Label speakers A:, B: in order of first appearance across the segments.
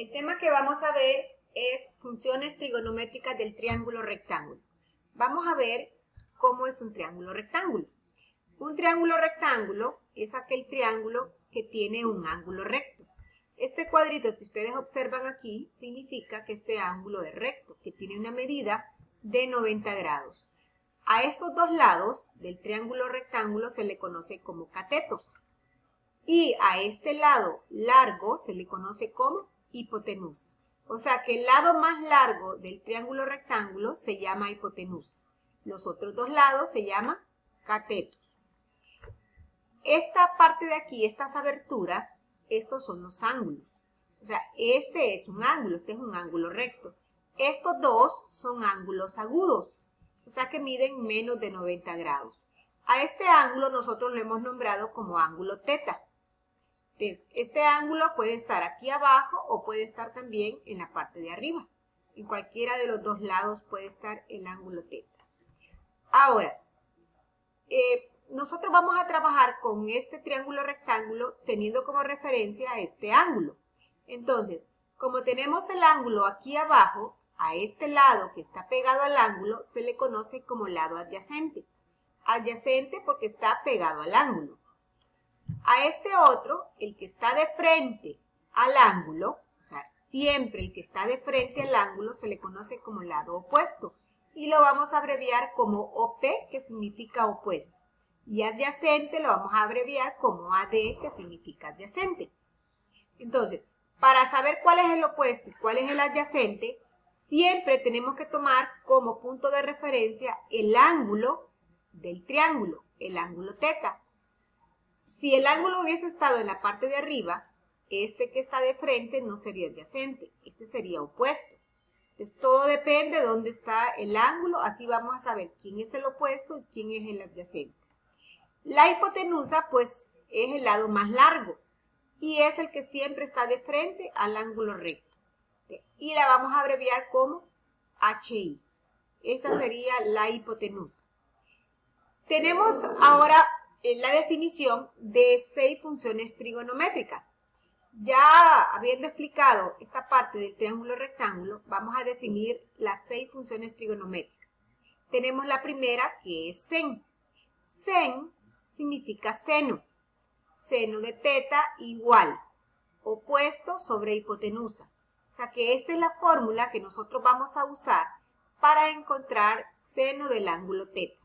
A: El tema que vamos a ver es funciones trigonométricas del triángulo rectángulo. Vamos a ver cómo es un triángulo rectángulo. Un triángulo rectángulo es aquel triángulo que tiene un ángulo recto. Este cuadrito que ustedes observan aquí significa que este ángulo es recto, que tiene una medida de 90 grados. A estos dos lados del triángulo rectángulo se le conoce como catetos. Y a este lado largo se le conoce como hipotenusa. O sea que el lado más largo del triángulo rectángulo se llama hipotenusa. Los otros dos lados se llaman catetos. Esta parte de aquí, estas aberturas, estos son los ángulos. O sea, este es un ángulo, este es un ángulo recto. Estos dos son ángulos agudos, o sea que miden menos de 90 grados. A este ángulo nosotros lo hemos nombrado como ángulo teta. Entonces, este ángulo puede estar aquí abajo o puede estar también en la parte de arriba. En cualquiera de los dos lados puede estar el ángulo teta. Ahora, nosotros vamos a trabajar con este triángulo rectángulo teniendo como referencia a este ángulo. Entonces, como tenemos el ángulo aquí abajo, a este lado que está pegado al ángulo se le conoce como lado adyacente. Adyacente porque está pegado al ángulo. A este otro, el que está de frente al ángulo, o sea, siempre el que está de frente al ángulo se le conoce como lado opuesto. Y lo vamos a abreviar como OP, que significa opuesto. Y adyacente lo vamos a abreviar como AD, que significa adyacente. Entonces, para saber cuál es el opuesto y cuál es el adyacente, siempre tenemos que tomar como punto de referencia el ángulo del triángulo, el ángulo teta. Si el ángulo hubiese estado en la parte de arriba, este que está de frente no sería adyacente, este sería opuesto. Entonces, todo depende de dónde está el ángulo, así vamos a saber quién es el opuesto y quién es el adyacente. La hipotenusa, pues, es el lado más largo y es el que siempre está de frente al ángulo recto. Y la vamos a abreviar como HI. Esta sería la hipotenusa. Tenemos ahora la definición de 6 funciones trigonométricas. Ya habiendo explicado esta parte del triángulo rectángulo, vamos a definir las 6 funciones trigonométricas. Tenemos la primera, que es sen. Sen significa seno. Seno de teta igual, opuesto sobre hipotenusa. O sea que esta es la fórmula que nosotros vamos a usar para encontrar seno del ángulo teta.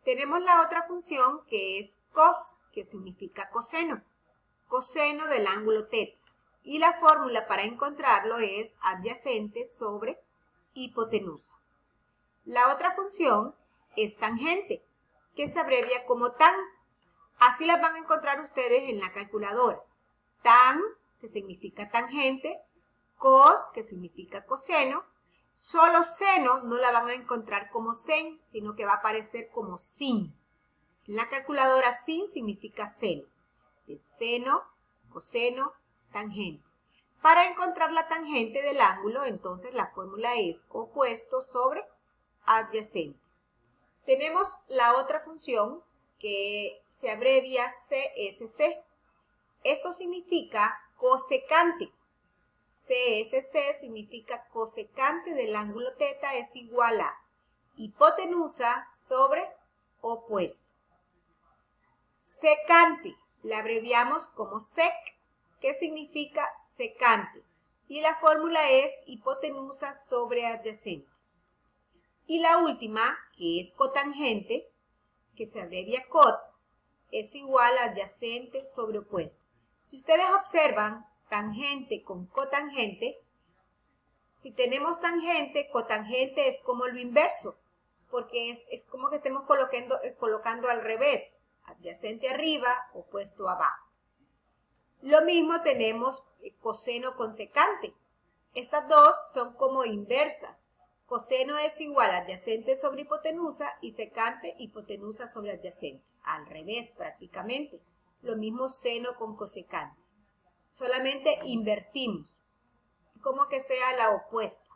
A: Tenemos la otra función que es cos, que significa coseno. Coseno del ángulo teta. Y la fórmula para encontrarlo es adyacente sobre hipotenusa. La otra función es tangente, que se abrevia como tan. Así las van a encontrar ustedes en la calculadora. Tan, que significa tangente, cos, que significa coseno. Solo seno no la van a encontrar como sen, sino que va a aparecer como sin. En la calculadora sin significa seno. De seno, coseno, tangente. Para encontrar la tangente del ángulo, entonces la fórmula es opuesto sobre adyacente. Tenemos la otra función que se abrevia CSC. Esto significa cosecante. CSC significa cosecante del ángulo teta es igual a hipotenusa sobre opuesto. Secante, la abreviamos como sec, que significa secante. Y la fórmula es hipotenusa sobre adyacente. Y la última, que es cotangente, que se abrevia cot, es igual a adyacente sobre opuesto. Si ustedes observan tangente con cotangente, si tenemos tangente, cotangente es como lo inverso, porque es como que estemos colocando al revés, adyacente arriba, opuesto abajo. Lo mismo tenemos coseno con secante. Estas dos son como inversas. Coseno es igual a adyacente sobre hipotenusa y secante hipotenusa sobre adyacente. Al revés prácticamente. Lo mismo seno con cosecante. Solamente invertimos. Como que sea la opuesta.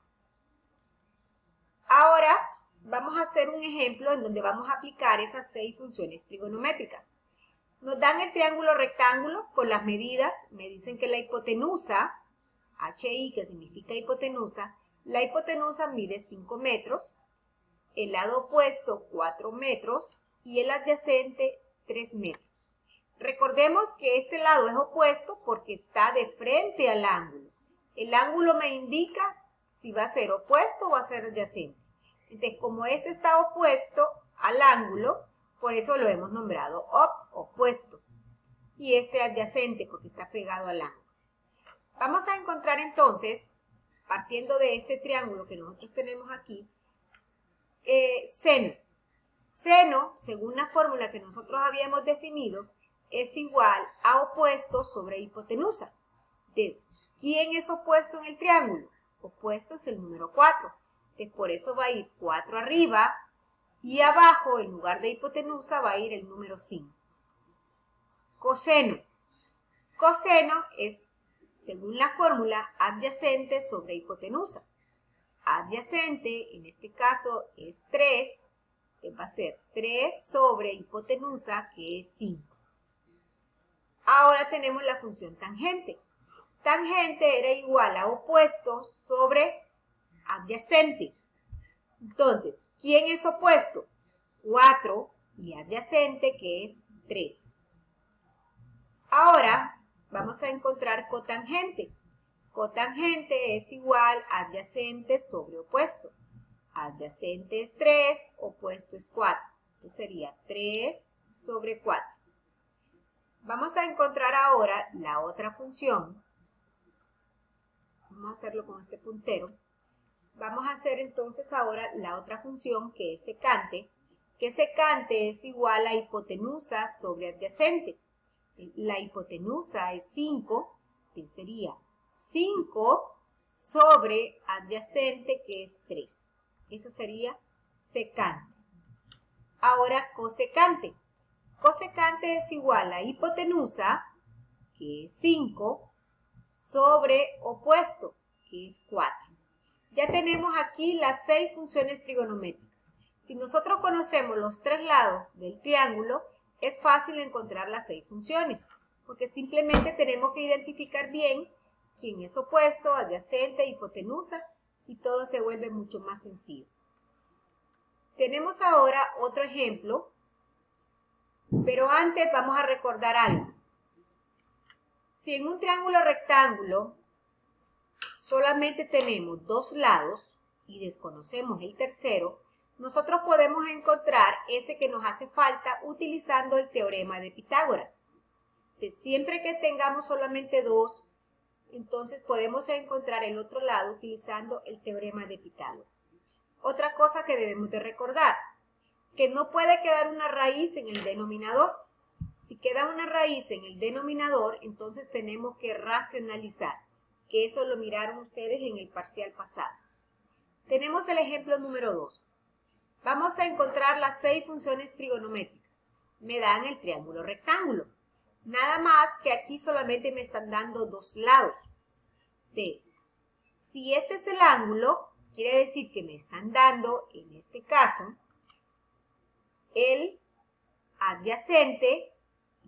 A: Ahora vamos a hacer un ejemplo en donde vamos a aplicar esas 6 funciones trigonométricas. Nos dan el triángulo rectángulo con las medidas. Me dicen que la hipotenusa HI, que significa hipotenusa, la hipotenusa mide 5 metros, el lado opuesto 4 metros y el adyacente 3 metros. Recordemos que este lado es opuesto porque está de frente al ángulo. El ángulo me indica si va a ser opuesto o va a ser adyacente. Entonces, como este está opuesto al ángulo, por eso lo hemos nombrado opuesto. Y este adyacente porque está pegado al ángulo. Vamos a encontrar entonces, partiendo de este triángulo que nosotros tenemos aquí, seno. Seno, según la fórmula que nosotros habíamos definido, es igual a opuesto sobre hipotenusa. Entonces, ¿quién es opuesto en el triángulo? Opuesto es el número 4. Entonces, por eso va a ir 4 arriba y abajo, en lugar de hipotenusa, va a ir el número 5. Coseno. Coseno es, según la fórmula, adyacente sobre hipotenusa. Adyacente, en este caso, es 3, que va a ser 3 sobre hipotenusa, que es 5. Ahora tenemos la función tangente. Tangente era igual a opuesto sobre adyacente. Entonces, ¿quién es opuesto? 4 y adyacente, que es 3. Ahora vamos a encontrar cotangente. Cotangente es igual a adyacente sobre opuesto. Adyacente es 3, opuesto es 4. Entonces sería 3 sobre 4. Vamos a encontrar ahora la otra función. Vamos a hacerlo con este puntero. Vamos a hacer entonces ahora la otra función que es secante. Que secante es igual a hipotenusa sobre adyacente. La hipotenusa es 5, que sería 5 sobre adyacente, que es 3. Eso sería secante. Ahora cosecante. Cosecante es igual a hipotenusa, que es 5, sobre opuesto, que es 4. Ya tenemos aquí las 6 funciones trigonométricas. Si nosotros conocemos los 3 lados del triángulo, es fácil encontrar las 6 funciones, porque simplemente tenemos que identificar bien quién es opuesto, adyacente, hipotenusa, y todo se vuelve mucho más sencillo. Tenemos ahora otro ejemplo, pero antes vamos a recordar algo. Si en un triángulo rectángulo solamente tenemos 2 lados y desconocemos el tercero, nosotros podemos encontrar ese que nos hace falta utilizando el teorema de Pitágoras. Siempre que tengamos solamente 2, entonces podemos encontrar el otro lado utilizando el teorema de Pitágoras. Otra cosa que debemos de recordar, que no puede quedar una raíz en el denominador. Si queda una raíz en el denominador, entonces tenemos que racionalizar, que eso lo miraron ustedes en el parcial pasado. Tenemos el ejemplo número 2. Vamos a encontrar las 6 funciones trigonométricas. Me dan el triángulo rectángulo. Nada más que aquí solamente me están dando 2 lados. Entonces, si este es el ángulo, quiere decir que me están dando, en este caso, el adyacente,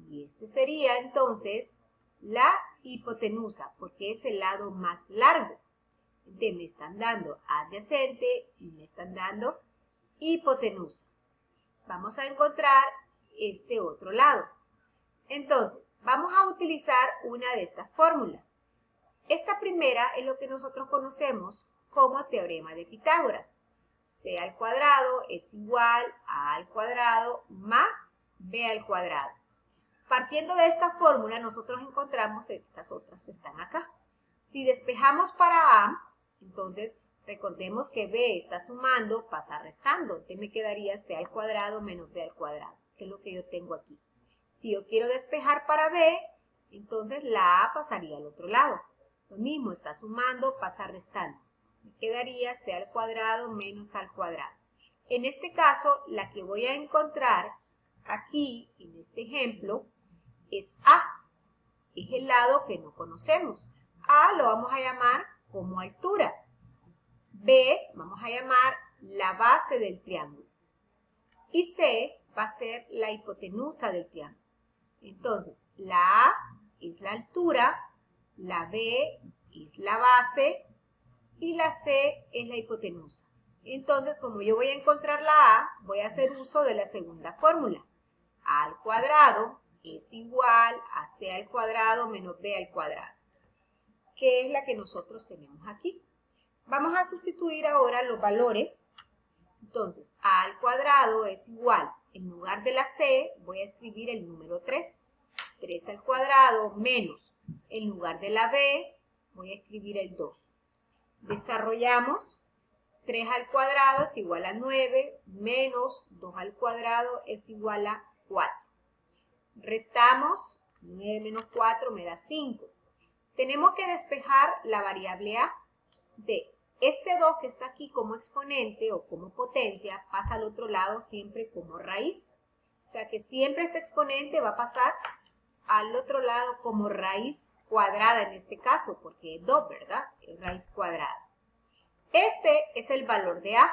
A: y este sería entonces la hipotenusa, porque es el lado más largo. Entonces me están dando adyacente y me están dando hipotenusa. Vamos a encontrar este otro lado. Entonces, vamos a utilizar una de estas fórmulas. Esta primera es lo que nosotros conocemos como teorema de Pitágoras. C al cuadrado es igual a A al cuadrado más B al cuadrado. Partiendo de esta fórmula, nosotros encontramos estas otras que están acá. Si despejamos para A, entonces recordemos que B está sumando, pasa restando. Entonces me quedaría C al cuadrado menos B al cuadrado, que es lo que yo tengo aquí. Si yo quiero despejar para B, entonces la A pasaría al otro lado. Lo mismo, está sumando, pasa restando. Me quedaría C al cuadrado menos A al cuadrado. En este caso, la que voy a encontrar aquí, en este ejemplo, es A. Es el lado que no conocemos. A lo vamos a llamar como altura. B vamos a llamar la base del triángulo. Y C va a ser la hipotenusa del triángulo. Entonces, la A es la altura, la B es la base y la C es la hipotenusa. Entonces, como yo voy a encontrar la A, voy a hacer uso de la segunda fórmula. A al cuadrado es igual a C al cuadrado menos B al cuadrado, que es la que nosotros tenemos aquí. Vamos a sustituir ahora los valores. Entonces, A al cuadrado es igual, en lugar de la C, voy a escribir el número 3. 3 al cuadrado menos, en lugar de la B, voy a escribir el 2. Desarrollamos, 3 al cuadrado es igual a 9, menos 2 al cuadrado es igual a 4. Restamos, 9 menos 4 me da 5. Tenemos que despejar la variable A. De este 2 que está aquí como exponente o como potencia, pasa al otro lado siempre como raíz. O sea que siempre este exponente va a pasar al otro lado como raíz cuadrada en este caso, porque es 2, ¿verdad? Es raíz cuadrada. Este es el valor de A.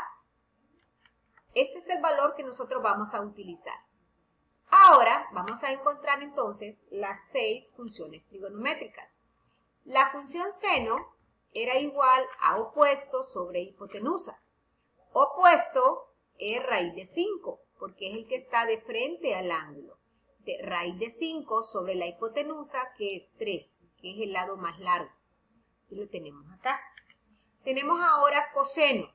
A: Este es el valor que nosotros vamos a utilizar. Ahora vamos a encontrar entonces las 6 funciones trigonométricas. La función seno era igual a opuesto sobre hipotenusa. Opuesto es raíz de 5, porque es el que está de frente al ángulo. De raíz de 5 sobre la hipotenusa, que es 3, que es el lado más largo. Y lo tenemos acá. Tenemos ahora coseno.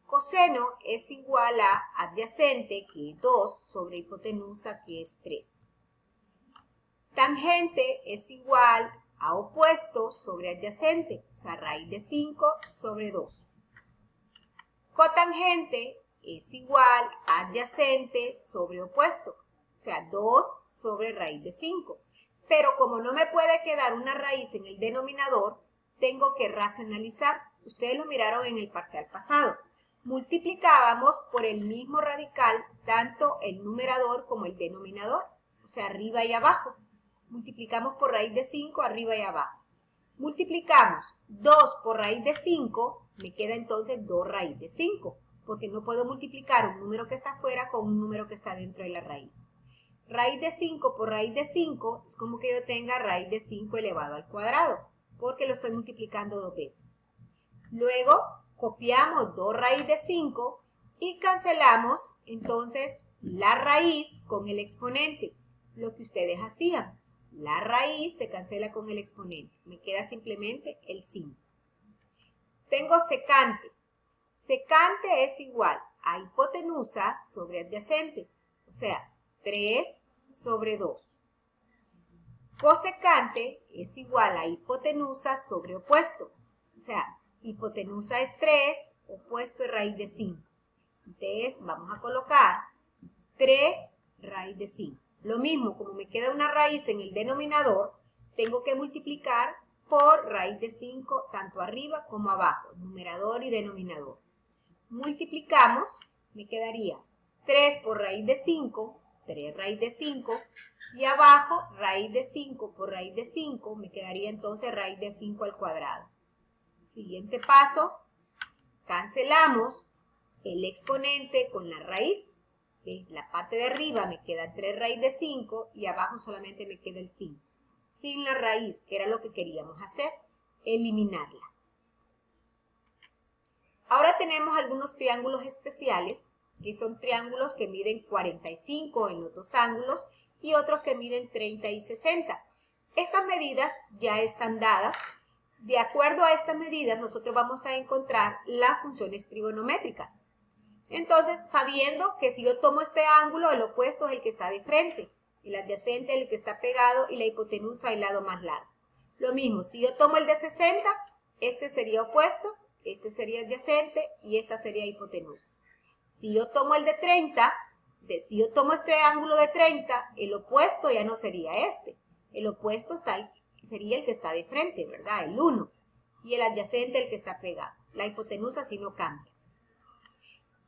A: Coseno es igual a adyacente, que es 2, sobre hipotenusa, que es 3. Tangente es igual a opuesto sobre adyacente, o sea, raíz de 5 sobre 2. Cotangente es igual a adyacente sobre opuesto, o sea, 2 sobre raíz de 5. Pero como no me puede quedar una raíz en el denominador, tengo que racionalizar. Ustedes lo miraron en el parcial pasado. Multiplicábamos por el mismo radical tanto el numerador como el denominador, o sea, arriba y abajo. Multiplicamos por raíz de 5 arriba y abajo. Multiplicamos 2 por raíz de 5, me queda entonces 2 raíz de 5, porque no puedo multiplicar un número que está afuera con un número que está dentro de la raíz. Raíz de 5 por raíz de 5 es como que yo tenga raíz de 5 elevado al cuadrado, porque lo estoy multiplicando 2 veces. Luego copiamos 2 raíz de 5 y cancelamos entonces la raíz con el exponente, lo que ustedes hacían. La raíz se cancela con el exponente, me queda simplemente el 5. Tengo secante. Secante es igual a hipotenusa sobre adyacente, o sea, 3 sobre 2. Cosecante es igual a hipotenusa sobre opuesto, o sea, hipotenusa es 3, opuesto es raíz de 5. Entonces vamos a colocar 3 raíz de 5. Lo mismo, como me queda una raíz en el denominador, tengo que multiplicar por raíz de 5 tanto arriba como abajo, numerador y denominador. Multiplicamos, me quedaría 3 por raíz de 5, 3 raíz de 5, y abajo raíz de 5 por raíz de 5, me quedaría entonces raíz de 5 al cuadrado. Siguiente paso, cancelamos el exponente con la raíz. La parte de arriba me queda 3 raíz de 5 y abajo solamente me queda el 5. Sin la raíz, que era lo que queríamos hacer, eliminarla. Ahora tenemos algunos triángulos especiales, que son triángulos que miden 45 en los dos ángulos y otros que miden 30 y 60. Estas medidas ya están dadas. De acuerdo a estas medidas, nosotros vamos a encontrar las funciones trigonométricas. Entonces, sabiendo que si yo tomo este ángulo, el opuesto es el que está de frente, el adyacente es el que está pegado y la hipotenusa el lado más largo. Lo mismo, si yo tomo el de 60, este sería opuesto, este sería adyacente y esta sería hipotenusa. Si yo tomo el de 30, si yo tomo este ángulo de 30, el opuesto ya no sería este. El opuesto sería el que está de frente, ¿verdad? El 1. Y el adyacente el que está pegado. La hipotenusa sí no cambia.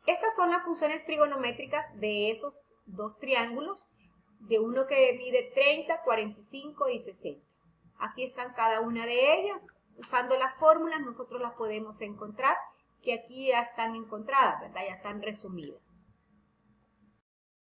A: Estas son las funciones trigonométricas de esos dos triángulos, de uno que mide 30, 45 y 60. Aquí están cada una de ellas. Usando las fórmulas nosotros las podemos encontrar, que aquí ya están encontradas, ¿verdad? Ya están resumidas.